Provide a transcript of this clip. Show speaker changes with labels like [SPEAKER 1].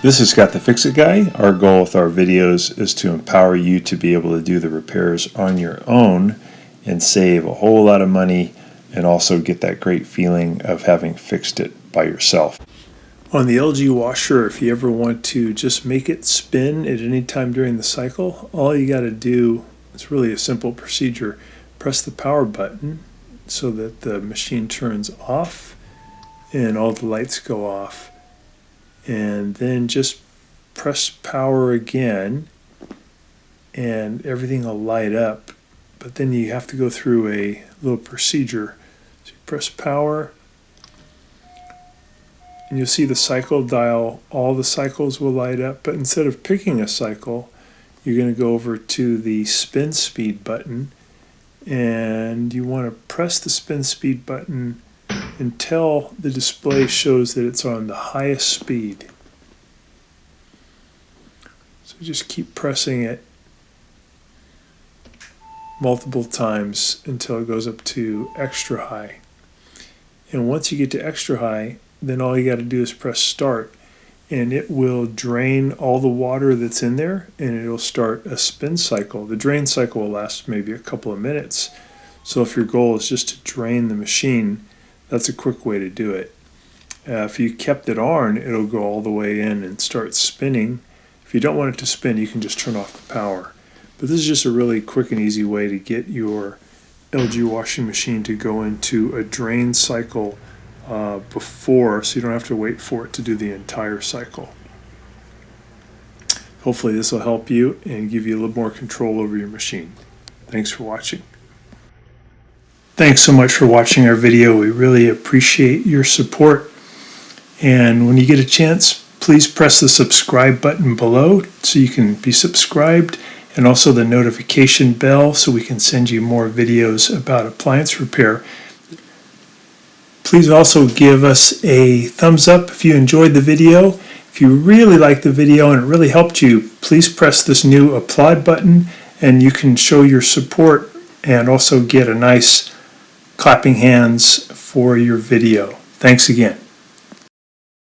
[SPEAKER 1] This is Scott the Fix-It Guy. Our goal with our videos is to empower you to be able to do the repairs on your own and save a whole lot of money and also get that great feeling of having fixed it by yourself. On the LG washer, if you ever want to just make it spin at any time during the cycle, all you got to do, it's really a simple procedure, press the power button so that the machine turns off and all the lights go off. And then just press power again and everything will light up. But then you have to go through a little procedure. So you press power and you'll see the cycle dial. All the cycles will light up, but instead of picking a cycle, you're going to go over to the spin speed button and you want to press the spin speed button until the display shows that it's on the highest speed. So just keep pressing it multiple times until it goes up to extra high. And once you get to extra high, then all you got to do is press start and it will drain all the water that's in there and it'll start a spin cycle. The drain cycle will last maybe a couple of minutes. So if your goal is just to drain the machine, that's a quick way to do it. If you kept it on, it'll go all the way in and start spinning. If you don't want it to spin, you can just turn off the power. But this is just a really quick and easy way to get your LG washing machine to go into a drain cycle before, so you don't have to wait for it to do the entire cycle. Hopefully this will help you and give you a little more control over your machine. Thanks for watching. Thanks so much for watching our video. We really appreciate your support. And when you get a chance, please press the subscribe button below so you can be subscribed, and also the notification bell so we can send you more videos about appliance repair. Please also give us a thumbs up if you enjoyed the video. If you really liked the video and it really helped you, please press this new applaud button and you can show your support and also get a nice clapping hands for your video. Thanks again.